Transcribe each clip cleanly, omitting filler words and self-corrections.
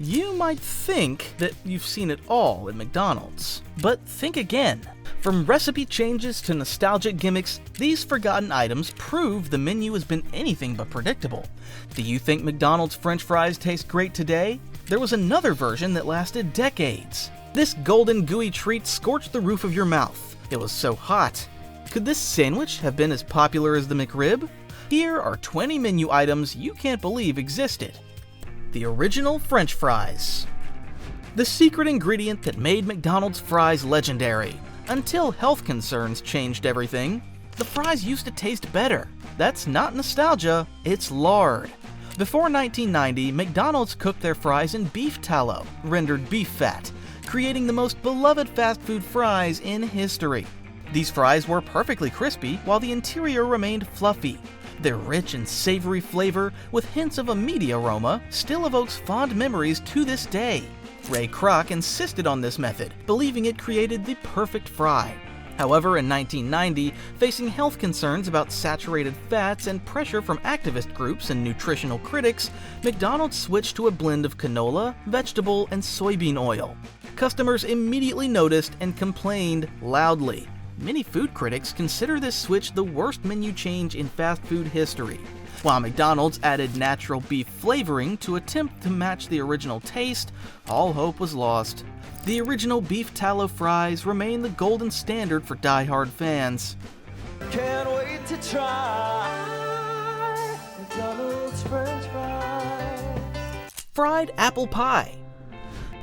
You might think that you've seen it all at McDonald's, but think again. From recipe changes to nostalgic gimmicks, these forgotten items prove the menu has been anything but predictable. Do you think McDonald's French fries taste great today? There was another version that lasted decades. This golden gooey treat scorched the roof of your mouth. It was so hot. Could this sandwich have been as popular as the McRib? Here are 20 menu items you can't believe existed. The original French fries. The secret ingredient that made McDonald's fries legendary. Until health concerns changed everything, the fries used to taste better. That's not nostalgia, it's lard. Before 1990, McDonald's cooked their fries in beef tallow, rendered beef fat, creating the most beloved fast food fries in history. These fries were perfectly crispy while the interior remained fluffy. Their rich and savory flavor, with hints of a meaty aroma, still evokes fond memories to this day. Ray Kroc insisted on this method, believing it created the perfect fry. However, in 1990, facing health concerns about saturated fats and pressure from activist groups and nutritional critics, McDonald's switched to a blend of canola, vegetable, and soybean oil. Customers immediately noticed and complained loudly. Many food critics consider this switch the worst menu change in fast food history. While McDonald's added natural beef flavoring to attempt to match the original taste, all hope was lost. The original beef tallow fries remain the golden standard for die-hard fans. Can't wait to try McDonald's French fries. Fried apple pie.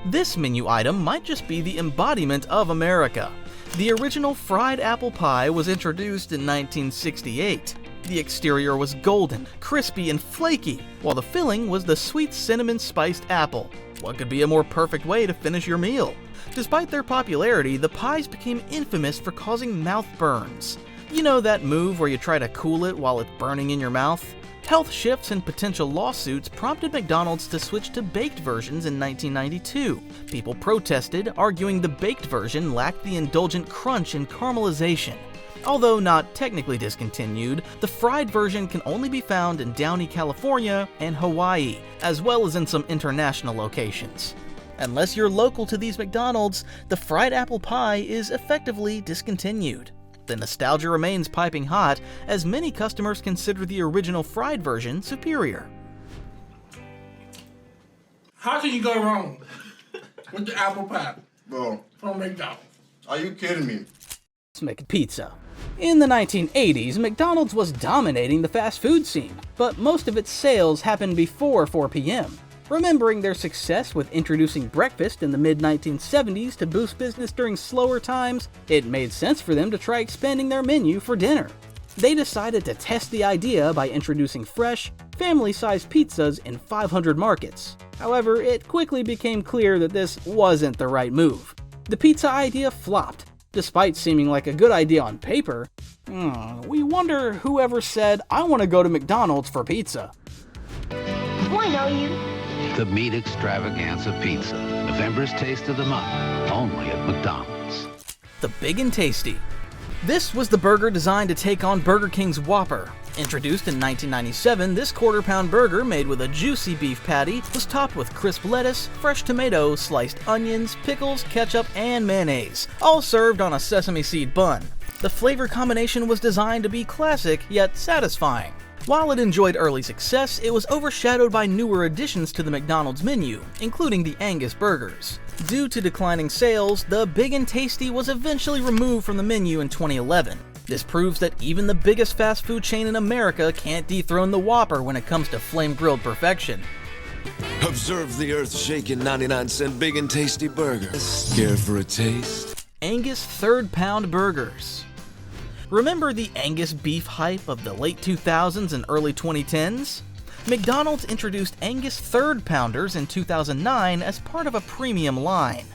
This menu item might just be the embodiment of America. The original fried apple pie was introduced in 1968. The exterior was golden, crispy, and flaky, while the filling was the sweet cinnamon spiced apple. What could be a more perfect way to finish your meal? Despite their popularity, the pies became infamous for causing mouth burns. You know that move where you try to cool it while it's burning in your mouth? Health shifts and potential lawsuits prompted McDonald's to switch to baked versions in 1992. People protested, arguing the baked version lacked the indulgent crunch and caramelization. Although not technically discontinued, the fried version can only be found in Downey, California and Hawaii, as well as in some international locations. Unless you're local to these McDonald's, the fried apple pie is effectively discontinued. The nostalgia remains piping hot, as many customers consider the original fried version superior. How can you go wrong with the apple pie Bro, from McDonald's? are you kidding me? McPizza. In the 1980s, McDonald's was dominating the fast food scene, but most of its sales happened before 4 p.m. Remembering their success with introducing breakfast in the mid-1970s to boost business during slower times, it made sense for them to try expanding their menu for dinner. They decided to test the idea by introducing fresh, family-sized pizzas in 500 markets. However, it quickly became clear that this wasn't the right move. The pizza idea flopped. Despite seeming like a good idea on paper, we wonder whoever said, "I want to go to McDonald's for pizza." I know you. The meat extravaganza pizza. November's taste of the month. Only at McDonald's. The Big and Tasty. This was the burger designed to take on Burger King's Whopper. Introduced in 1997, this quarter-pound burger made with a juicy beef patty was topped with crisp lettuce, fresh tomatoes, sliced onions, pickles, ketchup, and mayonnaise, all served on a sesame seed bun. The flavor combination was designed to be classic yet satisfying. While it enjoyed early success, it was overshadowed by newer additions to the McDonald's menu, including the Angus burgers. Due to declining sales, the Big and Tasty was eventually removed from the menu in 2011. This proves that even the biggest fast food chain in America can't dethrone the Whopper when it comes to flame-grilled perfection. Observe the earth-shaking 99-cent Big and Tasty burger. Care for a taste? Angus third-pound burgers. Remember the Angus beef hype of the late 2000s and early 2010s? McDonald's introduced Angus third pounders in 2009 as part of a premium line,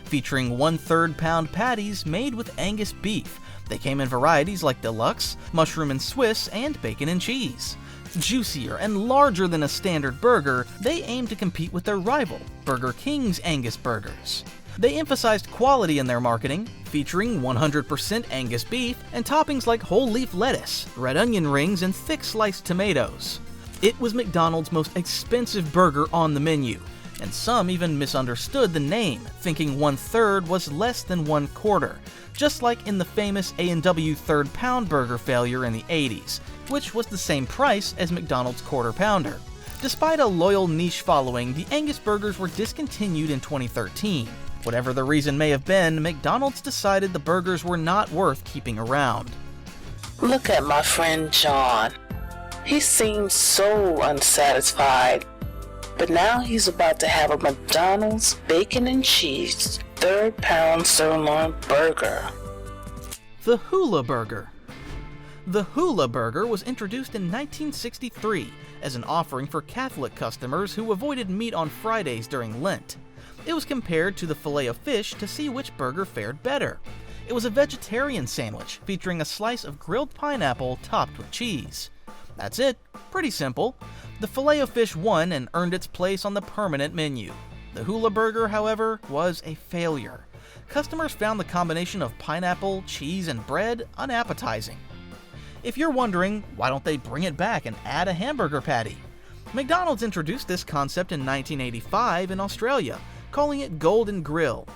featuring 1/3 pound patties made with Angus beef. They came in varieties like deluxe, mushroom and Swiss, and bacon and cheese. Juicier and larger than a standard burger, they aim to compete with their rival, Burger King's Angus burgers. They emphasized quality in their marketing, featuring 100% Angus beef and toppings like whole leaf lettuce, red onion rings, and thick sliced tomatoes. It was McDonald's most expensive burger on the menu, and some even misunderstood the name, thinking 1/3 was less than 1/4, just like in the famous A&W third pound burger failure in the 80s, which was the same price as McDonald's Quarter Pounder. Despite a loyal niche following, the Angus burgers were discontinued in 2013. Whatever the reason may have been, McDonald's decided the burgers were not worth keeping around. Look at my friend John. He seems so unsatisfied, but now he's about to have a McDonald's bacon and cheese third pound sirloin burger. The Hula Burger. The Hula Burger was introduced in 1963 as an offering for Catholic customers who avoided meat on Fridays during Lent. It was compared to the Filet-O-Fish to see which burger fared better. It was a vegetarian sandwich featuring a slice of grilled pineapple topped with cheese. That's it, pretty simple. The Filet-O-Fish won and earned its place on the permanent menu. The Hula Burger, however, was a failure. Customers found the combination of pineapple, cheese, and bread unappetizing. If you're wondering, why don't they bring it back and add a hamburger patty? McDonald's introduced this concept in 1985 in Australia, calling it Golden Grill.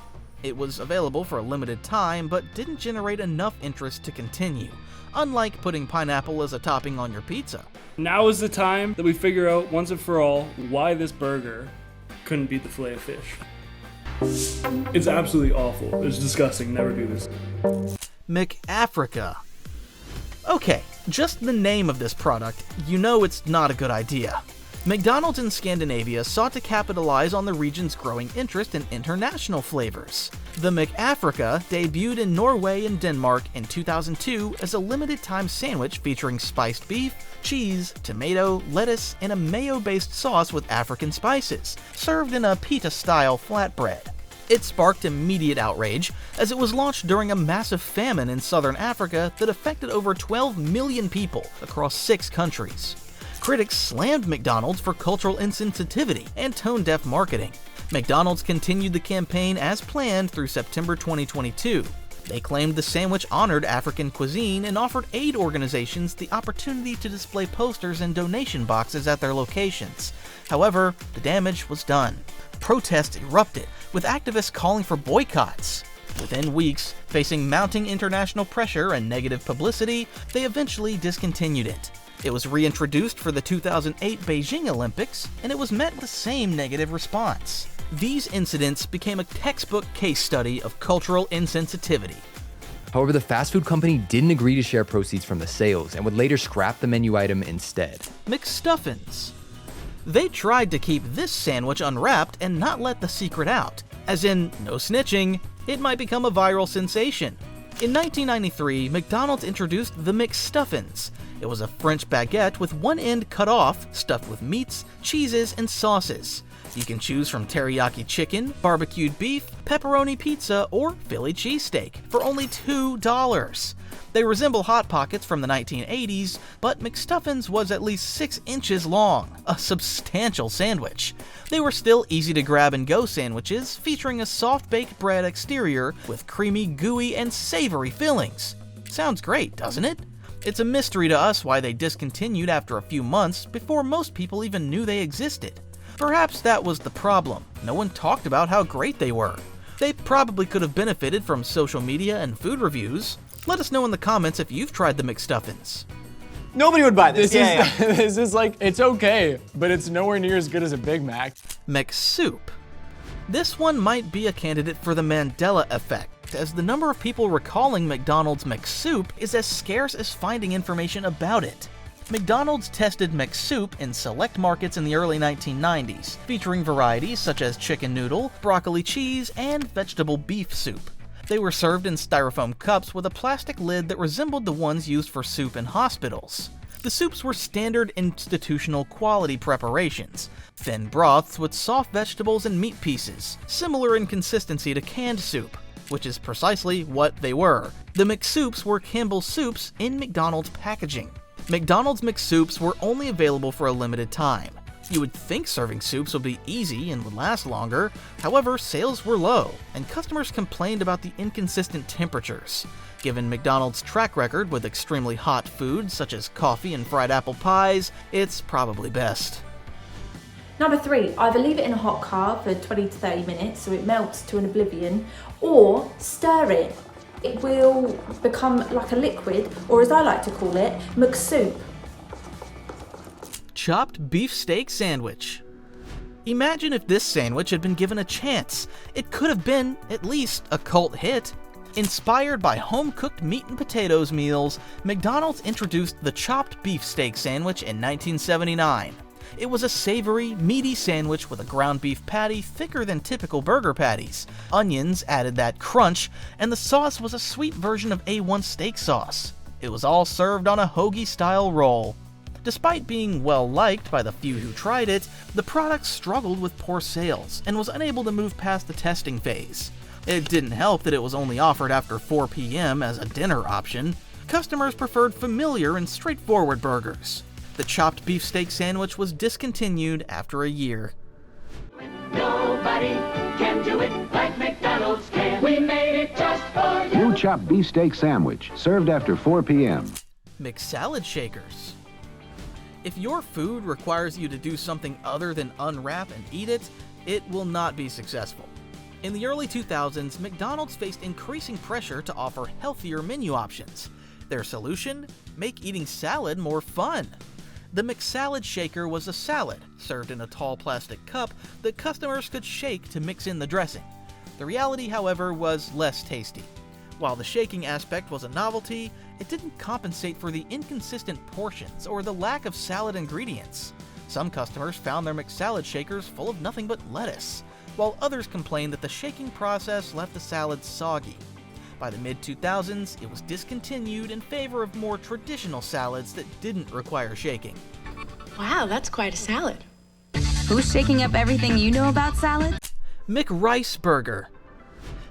It was available for a limited time, but didn't generate enough interest to continue, unlike putting pineapple as a topping on your pizza. Now is the time that we figure out once and for all why this burger couldn't beat the Filet-O-Fish. It's absolutely awful. It's disgusting. Never do this. McAfrika. Okay, just the name of this product, you know it's not a good idea. McDonald's in Scandinavia sought to capitalize on the region's growing interest in international flavors. The McAfrika debuted in Norway and Denmark in 2002 as a limited-time sandwich featuring spiced beef, cheese, tomato, lettuce, and a mayo-based sauce with African spices, served in a pita-style flatbread. It sparked immediate outrage, as it was launched during a massive famine in southern Africa that affected over 12 million people across 6 countries. Critics slammed McDonald's for cultural insensitivity and tone-deaf marketing. McDonald's continued the campaign as planned through September 2022. They claimed the sandwich honored African cuisine and offered aid organizations the opportunity to display posters and donation boxes at their locations. However, the damage was done. Protests erupted, with activists calling for boycotts. Within weeks, facing mounting international pressure and negative publicity, they eventually discontinued it. It was reintroduced for the 2008 Beijing Olympics, and it was met with the same negative response. These incidents became a textbook case study of cultural insensitivity. However, the fast food company didn't agree to share proceeds from the sales and would later scrap the menu item instead. McStuffins. They tried to keep this sandwich unwrapped and not let the secret out, as in, no snitching, it might become a viral sensation. In 1993, McDonald's introduced the McStuffins. It was a French baguette with one end cut off, stuffed with meats, cheeses, and sauces. You can choose from teriyaki chicken, barbecued beef, pepperoni pizza, or Philly cheesesteak for only $2. They resemble Hot Pockets from the 1980s, but McStuffins was at least 6 inches long, a substantial sandwich. They were still easy to grab and go sandwiches, featuring a soft-baked bread exterior with creamy, gooey, and savory fillings. Sounds great, doesn't it? It's a mystery to us why they discontinued after a few months before most people even knew they existed. Perhaps that was the problem. No one talked about how great they were. They probably could have benefited from social media and food reviews. Let us know in the comments if you've tried the McStuffins. Nobody would buy this. This is like, it's okay, but it's nowhere near as good as a Big Mac. McSoup. This one might be a candidate for the Mandela effect, as the number of people recalling McDonald's McSoup is as scarce as finding information about it. McDonald's tested McSoup in select markets in the early 1990s, featuring varieties such as chicken noodle, broccoli cheese, and vegetable beef soup. They were served in styrofoam cups with a plastic lid that resembled the ones used for soup in hospitals. The soups were standard institutional quality preparations, thin broths with soft vegetables and meat pieces, similar in consistency to canned soup, which is precisely what they were. The McSoups were Campbell's soups in McDonald's packaging. McDonald's McSoups were only available for a limited time. You would think serving soups would be easy and would last longer, however, sales were low, and customers complained about the inconsistent temperatures. Given McDonald's track record with extremely hot foods such as coffee and fried apple pies, it's probably best. Number 3, either leave it in a hot car for 20 to 30 minutes so it melts to an oblivion, or stir it. It will become like a liquid, or as I like to call it, McSoup. Chopped beefsteak sandwich. Imagine if this sandwich had been given a chance. It could have been, at least, a cult hit. Inspired by home-cooked meat and potatoes meals, McDonald's introduced the chopped beefsteak sandwich in 1979. It was a savory, meaty sandwich with a ground beef patty thicker than typical burger patties. Onions added that crunch, and the sauce was a sweet version of A1 steak sauce. It was all served on a hoagie-style roll. Despite being well-liked by the few who tried it, the product struggled with poor sales and was unable to move past the testing phase. It didn't help that it was only offered after 4 p.m. as a dinner option. Customers preferred familiar and straightforward burgers. The chopped beefsteak sandwich was discontinued after a year. Nobody can do it like McDonald's can. We made it just for you. New chopped beefsteak sandwich, served after 4 p.m. McSalad Shakers. If your food requires you to do something other than unwrap and eat it, it will not be successful. In the early 2000s, McDonald's faced increasing pressure to offer healthier menu options. Their solution? Make eating salad more fun. The McSalad Shaker was a salad, served in a tall plastic cup that customers could shake to mix in the dressing. The reality, however, was less tasty. While the shaking aspect was a novelty, it didn't compensate for the inconsistent portions or the lack of salad ingredients. Some customers found their McSalad Shakers full of nothing but lettuce, while others complained that the shaking process left the salad soggy. By the mid-2000s, it was discontinued in favor of more traditional salads that didn't require shaking. Wow, that's quite a salad. Who's shaking up everything you know about salad? McRice Burger.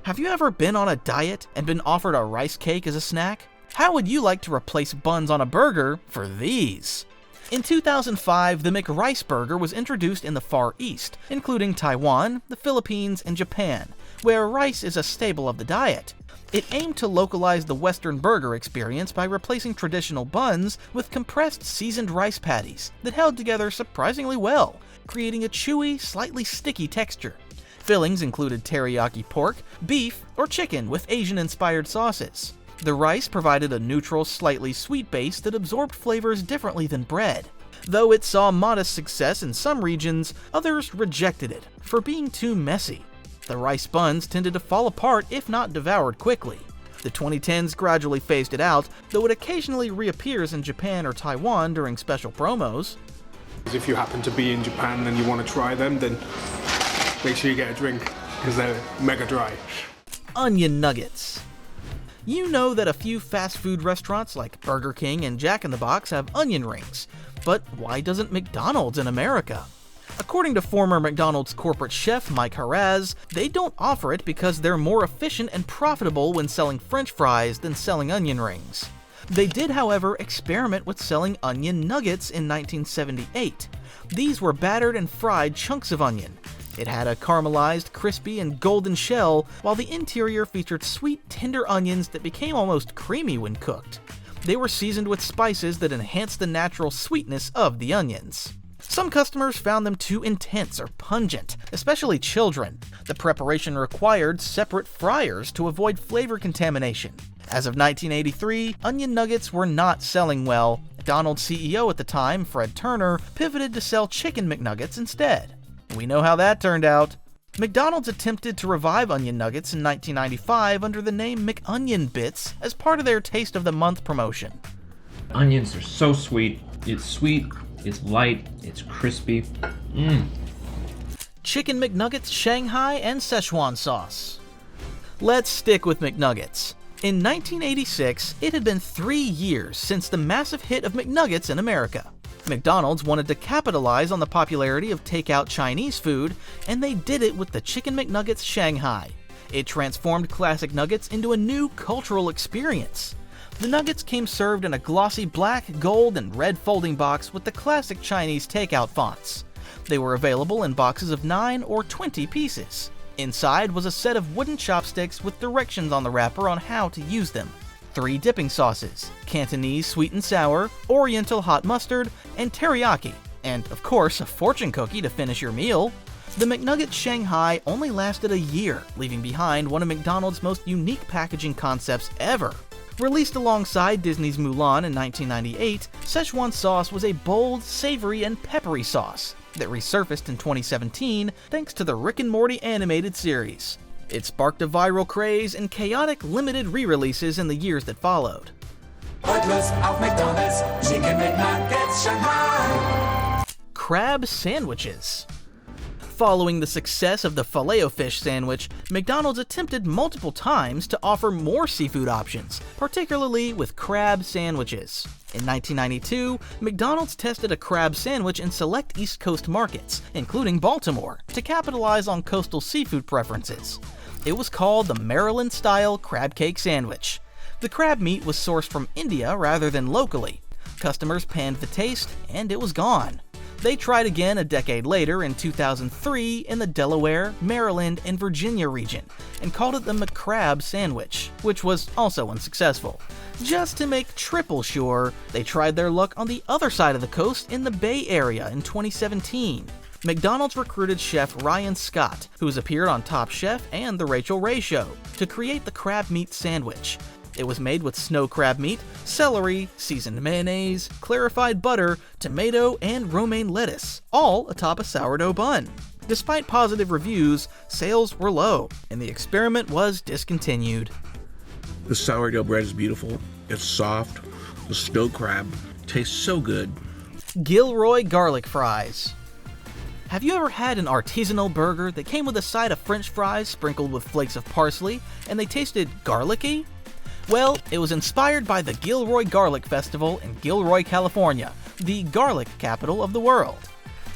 Have you ever been on a diet and been offered a rice cake as a snack? How would you like to replace buns on a burger for these? In 2005, the McRice Burger was introduced in the Far East, including Taiwan, the Philippines, and Japan, where rice is a staple of the diet. It aimed to localize the Western burger experience by replacing traditional buns with compressed seasoned rice patties that held together surprisingly well, creating a chewy, slightly sticky texture. Fillings included teriyaki pork, beef, or chicken with Asian-inspired sauces. The rice provided a neutral, slightly sweet base that absorbed flavors differently than bread. Though it saw modest success in some regions, others rejected it for being too messy. The rice buns tended to fall apart if not devoured quickly. The 2010s gradually phased it out, though it occasionally reappears in Japan or Taiwan during special promos. If you happen to be in Japan and you want to try them, then make sure you get a drink, because they're mega dry. Onion nuggets. You know that a few fast food restaurants like Burger King and Jack in the Box have onion rings, but why doesn't McDonald's in America? According to former McDonald's corporate chef Mike Harraz, they don't offer it because they're more efficient and profitable when selling French fries than selling onion rings. They did, however, experiment with selling onion nuggets in 1978. These were battered and fried chunks of onion. It had a caramelized, crispy, and golden shell, while the interior featured sweet, tender onions that became almost creamy when cooked. They were seasoned with spices that enhanced the natural sweetness of the onions. Some customers found them too intense or pungent, especially children. The preparation required separate fryers to avoid flavor contamination. As of 1983, onion nuggets were not selling well. McDonald's CEO at the time, Fred Turner, pivoted to sell chicken McNuggets instead. We know how that turned out. McDonald's attempted to revive onion nuggets in 1995 under the name McOnion Bits as part of their Taste of the Month promotion. Onions are so sweet. It's sweet, it's light, it's crispy. Chicken McNuggets Shanghai and Szechuan sauce. Let's stick with McNuggets. In 1986, it had been 3 years since the massive hit of McNuggets in America. McDonald's wanted to capitalize on the popularity of takeout Chinese food, and they did it with the Chicken McNuggets Shanghai. It transformed classic nuggets into a new cultural experience. The nuggets came served in a glossy black, gold, and red folding box with the classic Chinese takeout fonts. They were available in boxes of 9 or 20 pieces. Inside was a set of wooden chopsticks with directions on the wrapper on how to use them. 3 dipping sauces: Cantonese sweet and sour, Oriental hot mustard, and teriyaki, And, of course, a fortune cookie to finish your meal. The McNuggets Shanghai only lasted a year, leaving behind one of McDonald's most unique packaging concepts ever. Released alongside Disney's Mulan in 1998, Szechuan sauce was a bold, savory, and peppery sauce that resurfaced in 2017 thanks to the Rick and Morty animated series. It sparked a viral craze and chaotic limited re-releases in the years that followed. Crab sandwiches. Following the success of the Filet-O-Fish sandwich, McDonald's attempted multiple times to offer more seafood options, particularly with crab sandwiches. In 1992, McDonald's tested a crab sandwich in select East Coast markets, including Baltimore, to capitalize on coastal seafood preferences. It was called the Maryland-style crab cake sandwich. The crab meat was sourced from India rather than locally. Customers panned the taste, and it was gone. They tried again a decade later in 2003 in the Delaware, Maryland, and Virginia region, and called it the McCrab sandwich, which was also unsuccessful. Just to make triple sure, they tried their luck on the other side of the coast in the Bay Area in 2017. McDonald's recruited chef Ryan Scott, who has appeared on Top Chef and The Rachel Ray Show, to create the crab meat sandwich. It was made with snow crab meat, celery, seasoned mayonnaise, clarified butter, tomato, and romaine lettuce, all atop a sourdough bun. Despite positive reviews, sales were low, and the experiment was discontinued. The sourdough bread is beautiful. It's soft. The snow crab tastes so good. Gilroy garlic fries. Have you ever had an artisanal burger that came with a side of French fries sprinkled with flakes of parsley, and they tasted garlicky? Well, it was inspired by the Gilroy Garlic Festival in Gilroy, California, the garlic capital of the world.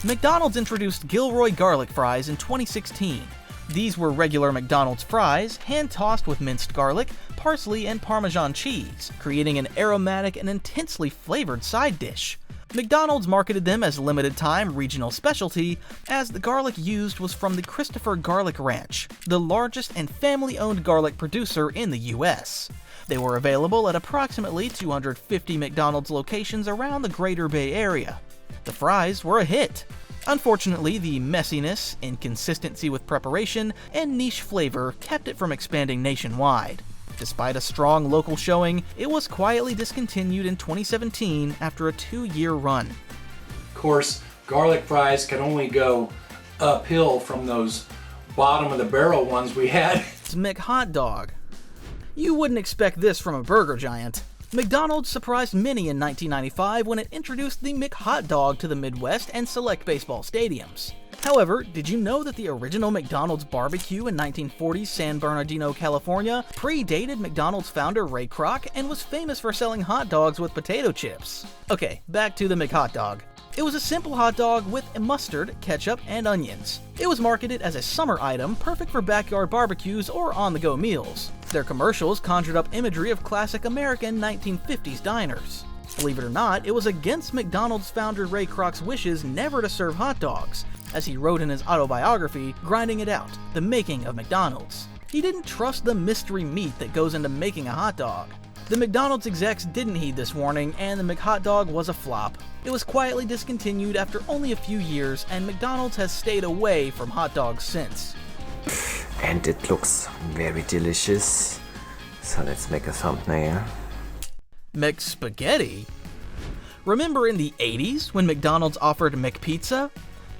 McDonald's introduced Gilroy garlic fries in 2016. These were regular McDonald's fries, hand-tossed with minced garlic, parsley, and Parmesan cheese, creating an aromatic and intensely flavored side dish. McDonald's marketed them as limited-time regional specialty, as the garlic used was from the Christopher Garlic Ranch, the largest and family-owned garlic producer in the U.S. They were available at approximately 250 McDonald's locations around the Greater Bay Area. The fries were a hit. Unfortunately, the messiness, inconsistency with preparation, and niche flavor kept it from expanding nationwide. Despite a strong local showing, it was quietly discontinued in 2017 after a 2-year run. Of course, garlic fries can only go uphill from those bottom of the barrel ones we had. It's McHotDog. You wouldn't expect this from a burger giant. McDonald's surprised many in 1995 when it introduced the McHotDog to the Midwest and select baseball stadiums. However, did you know that the original McDonald's barbecue in 1940's San Bernardino, California, predated McDonald's founder Ray Kroc and was famous for selling hot dogs with potato chips? Okay, back to the McHotDog. It was a simple hot dog with mustard, ketchup, and onions. It was marketed as a summer item, perfect for backyard barbecues or on-the-go meals. Their commercials conjured up imagery of classic American 1950s diners. Believe it or not, it was against McDonald's founder Ray Kroc's wishes never to serve hot dogs, as he wrote in his autobiography, Grinding It Out, The Making of McDonald's. He didn't trust the mystery meat that goes into making a hot dog. The McDonald's execs didn't heed this warning, and the McHotDog was a flop. It was quietly discontinued after only a few years, and McDonald's has stayed away from hot dogs since. And it looks very delicious. So let's make a thumbnail. McSpaghetti? Remember in the 80s when McDonald's offered McPizza?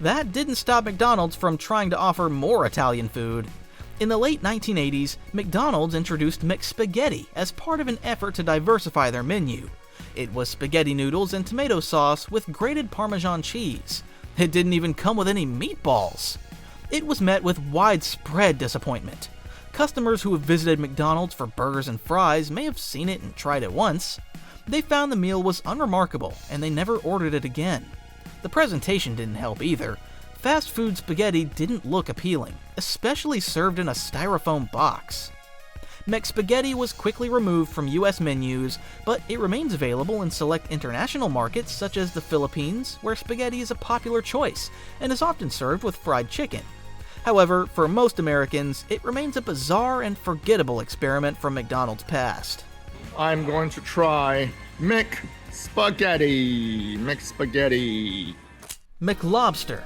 That didn't stop McDonald's from trying to offer more Italian food. In the late 1980s, McDonald's introduced McSpaghetti as part of an effort to diversify their menu. It was spaghetti noodles and tomato sauce with grated Parmesan cheese. It didn't even come with any meatballs. It was met with widespread disappointment. Customers who have visited McDonald's for burgers and fries may have seen it and tried it once. They found the meal was unremarkable and they never ordered it again. The presentation didn't help either. Fast food spaghetti didn't look appealing, especially served in a styrofoam box. McSpaghetti was quickly removed from US menus, but it remains available in select international markets such as the Philippines, where spaghetti is a popular choice and is often served with fried chicken. However, for most Americans, it remains a bizarre and forgettable experiment from McDonald's past. I'm going to try McSpaghetti. McLobster.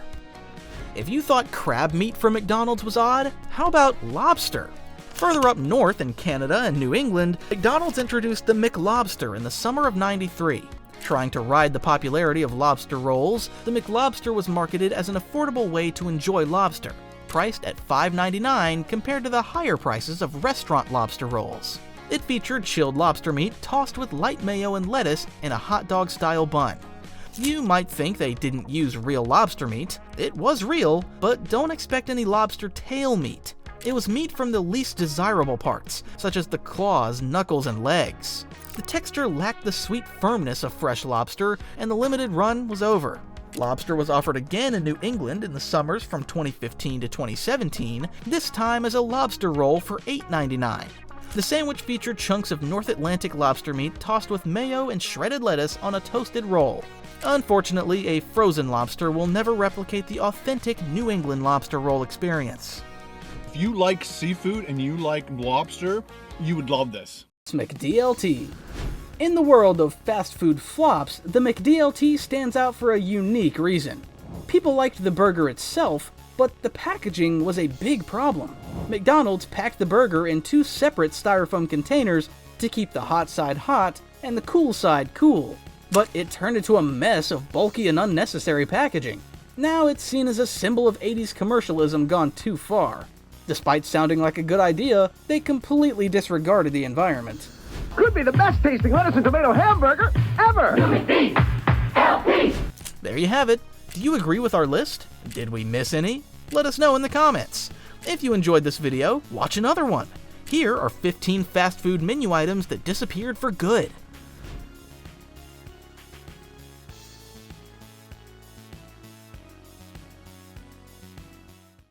If you thought crab meat from McDonald's was odd, how about lobster? Further up north in Canada and New England, McDonald's introduced the McLobster in the summer of '93. Trying to ride the popularity of lobster rolls, the McLobster was marketed as an affordable way to enjoy lobster, priced at $5.99 compared to the higher prices of restaurant lobster rolls. It featured chilled lobster meat tossed with light mayo and lettuce in a hot dog style bun. You might think they didn't use real lobster meat. It was real, but don't expect any lobster tail meat. It was meat from the least desirable parts, such as the claws, knuckles, and legs. The texture lacked the sweet firmness of fresh lobster, and the limited run was over. Lobster was offered again in New England in the summers from 2015 to 2017, this time as a lobster roll for $8.99. The sandwich featured chunks of North Atlantic lobster meat tossed with mayo and shredded lettuce on a toasted roll. Unfortunately, a frozen lobster will never replicate the authentic New England lobster roll experience. If you like seafood and you like lobster, you would love this. McDLT. In the world of fast food flops, the McDLT stands out for a unique reason. People liked the burger itself, but the packaging was a big problem. McDonald's packed the burger in 2 separate styrofoam containers to keep the hot side hot and the cool side cool. But it turned into a mess of bulky and unnecessary packaging. Now it's seen as a symbol of 80s commercialism gone too far. Despite sounding like a good idea, they completely disregarded the environment. Could be the best tasting lettuce and tomato hamburger ever! There you have it. Do you agree with our list? Did we miss any? Let us know in the comments. If you enjoyed this video, watch another one. Here are 15 fast food menu items that disappeared for good.